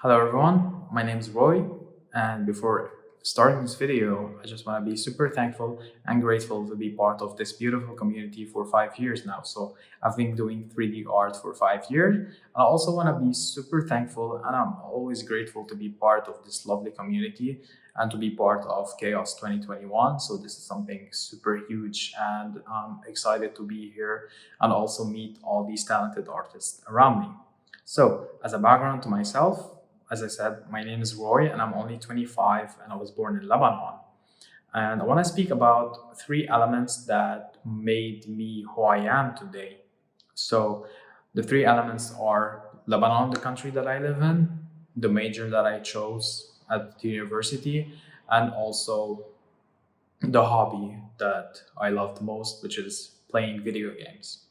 Hello everyone, my name is Roy, and before starting this video, I just want to be super thankful and grateful to be part of this beautiful community for 5 years now. So I've been doing 3D art for 5 years, and I also want to be super thankful and I'm always grateful to be part of this lovely community and to be part of Chaos 2021. So this is something super huge, and I'm excited to be here and also meet all these talented artists around me. So, as a background to myself, as I said, my name is Roy and I'm only 25 and I was born in Lebanon. And I want to speak about three elements that made me who I am today. So, the three elements are Lebanon, the country that I live in, the major that I chose at the university, and also the hobby that I loved most, which is playing video games.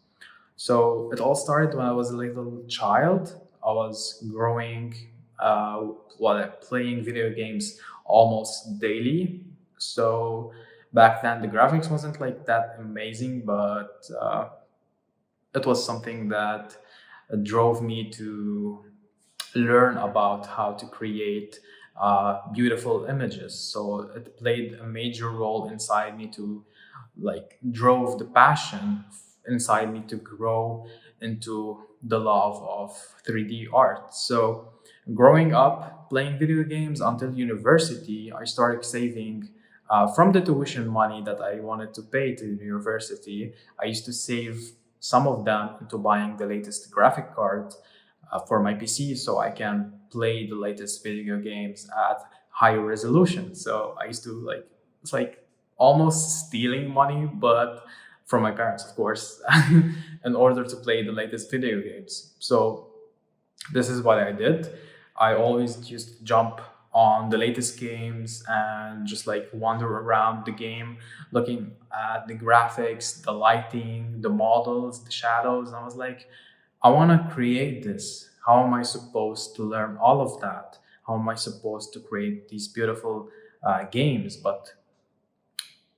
So it all started when I was a little child. I was growing, playing video games almost daily. So back then the graphics wasn't like that amazing, but it was something that drove me to learn about how to create beautiful images. So it played a major role inside me to drove the passion inside me to grow into the love of 3D art. So growing up playing video games until university, I started saving from the tuition money that I wanted to pay to the university. I used to save some of them into buying the latest graphic card for my PC so I can play the latest video games at higher resolution. So I used to it's like almost stealing money, but from my parents, of course, in order to play the latest video games. So this is what I did. I always used to jump on the latest games and just like wander around the game, looking at the graphics, the lighting, the models, the shadows. And I was like, I want to create this. How am I supposed to learn all of that? How am I supposed to create these beautiful games? But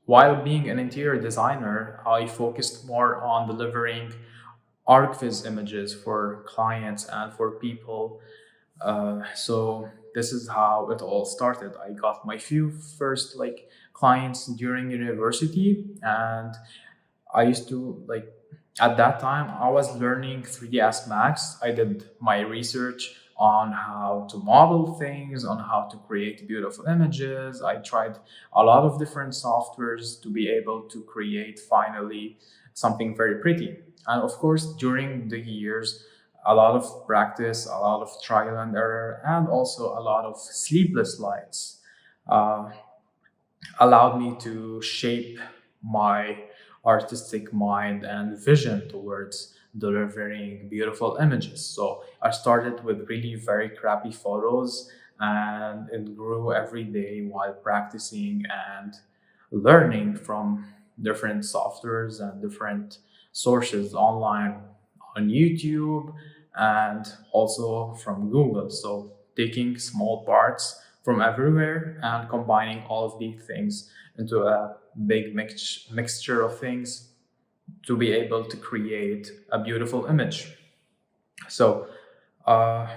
while being an interior designer, I focused more on delivering ArchViz images for clients and for people. So this is how it all started. I got my few first clients during university, and I used to at that time I was learning 3ds Max. I did my research on how to model things, on how to create beautiful images. I tried a lot of different softwares to be able to create finally something very pretty. And of course, during the years, a lot of practice, a lot of trial and error, and also a lot of sleepless nights uh, allowed me to shape my artistic mind and vision towards delivering beautiful images. So I started with really very crappy photos, and it grew every day while practicing and learning from different softwares and different sources online on YouTube and also from Google. So taking small parts from everywhere and combining all of these things into a big mixture of things to be able to create a beautiful image. So, uh,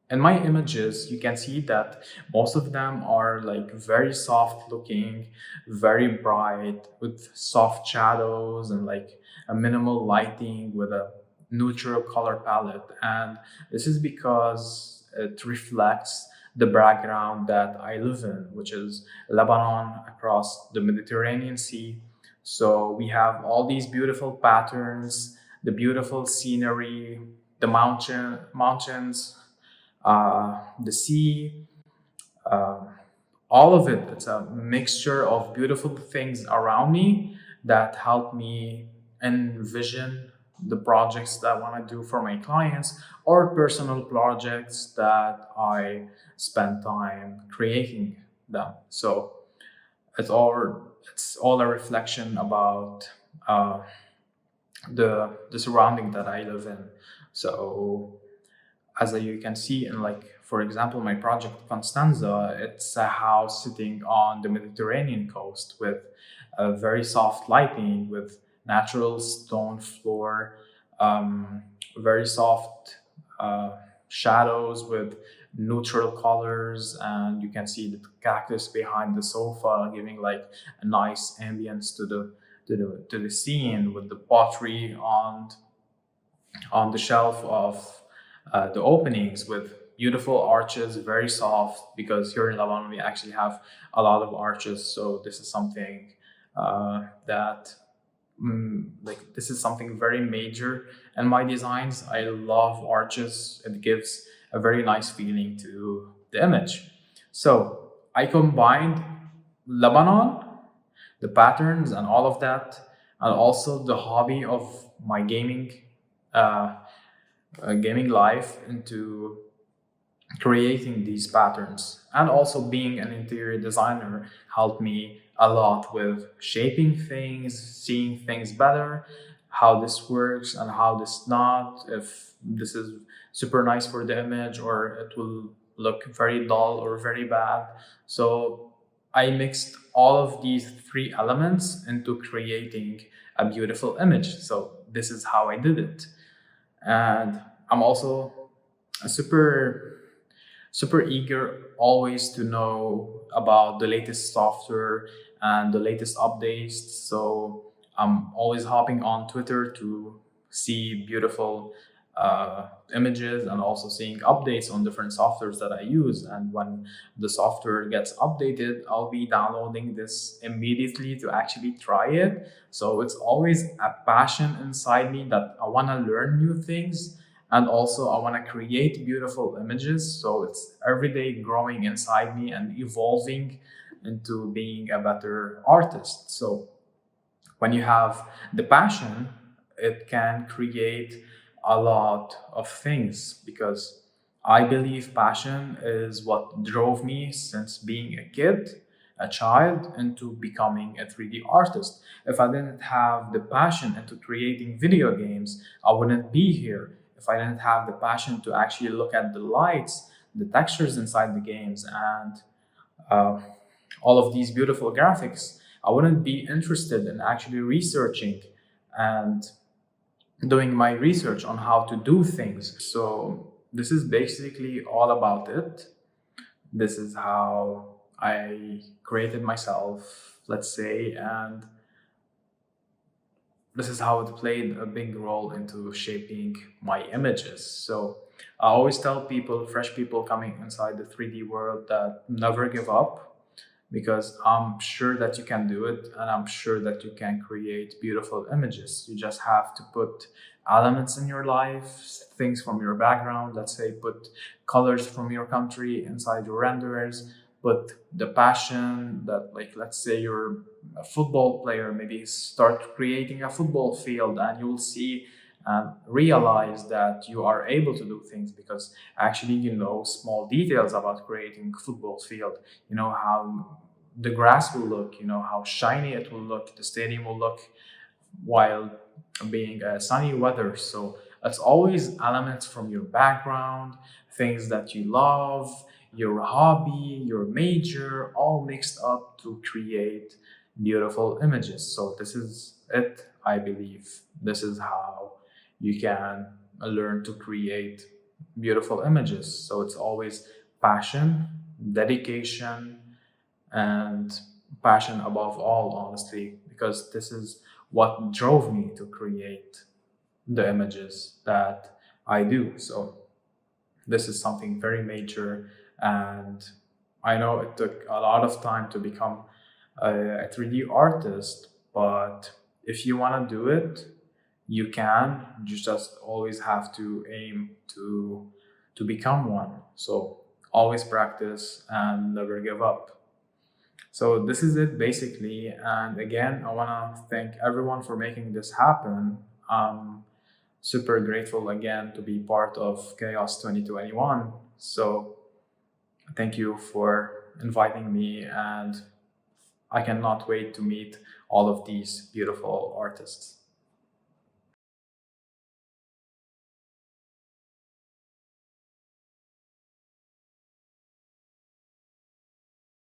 in my images, you can see that most of them are like very soft looking, very bright, with soft shadows and like a minimal lighting with a neutral color palette. And this is because it reflects the background that I live in, which is Lebanon across the Mediterranean Sea. So we have all these beautiful patterns, the beautiful scenery, the mountains, the sea, uh, all of it. It's a mixture of beautiful things around me that help me envision the projects that I want to do for my clients or personal projects that I spend time creating them. So it's all a reflection about uh, the surrounding that I live in. So as you can see in for example my project Constanza, it's a house sitting on the Mediterranean coast with a very soft lighting, with natural stone floor, very soft uh, shadows, with neutral colors, and you can see the cactus behind the sofa giving like a nice ambience to the scene, with the pottery on the shelf of the openings, with beautiful arches, very soft, because here in Lebanon we actually have a lot of arches. So this is something that like this is something very major in my designs. I love arches. It gives a very nice feeling to the image. So I combined Lebanon, the patterns and all of that, and also the hobby of my uh, gaming life into creating these patterns. And also being an interior designer helped me a lot with shaping things, seeing things better, how this works and how this not, if this is super nice for the image or it will look very dull or very bad. So I mixed all of these three elements into creating a beautiful image. So this is how I did it. And I'm also a super eager always to know about the latest software and the latest updates. So I'm always hopping on Twitter to see beautiful images and also seeing updates on different softwares that I use. And when the software gets updated, I'll be downloading this immediately to actually try it. So it's always a passion inside me that I want to learn new things, and also I want to create beautiful images. So it's every day growing inside me and evolving into being a better artist. So when you have the passion, it can create a lot of things, because I believe passion is what drove me since being a kid, a child, into becoming a 3D artist. If I didn't have the passion into creating video games, I wouldn't be here. If I didn't have the passion to actually look at the lights, the textures inside the games, and uh, all of these beautiful graphics, I wouldn't be interested in actually researching and doing my research on how to do things. So this is basically all about it. This is how I created myself, let's say, and this is how it played a big role into shaping my images. So I always tell people, fresh people coming inside the 3D world, that never give up, because I'm sure that you can do it, and I'm sure that you can create beautiful images. You just have to put elements in your life, things from your background, let's say put colors from your country inside your renderers, put the passion that, like, let's say you're a football player, maybe start creating a football field, and you'll see and realize that you are able to do things because actually you know small details about creating a football field. You know how the grass will look, you know how shiny it will look, the stadium will look while being sunny weather. So it's always elements from your background, things that you love, your hobby, your major, all mixed up to create beautiful images. So this is it, I believe. This is how you can learn to create beautiful images. So it's always passion, dedication, and passion above all, honestly, because this is what drove me to create the images that I do. So this is something very major, and I know it took a lot of time to become a 3D artist, but if you want to do it, you can. You just always have to aim to become one. So always practice and never give up. So this is it basically. And again, I want to thank everyone for making this happen. I'm super grateful again to be part of Chaos 2021. So thank you for inviting me, and I cannot wait to meet all of these beautiful artists.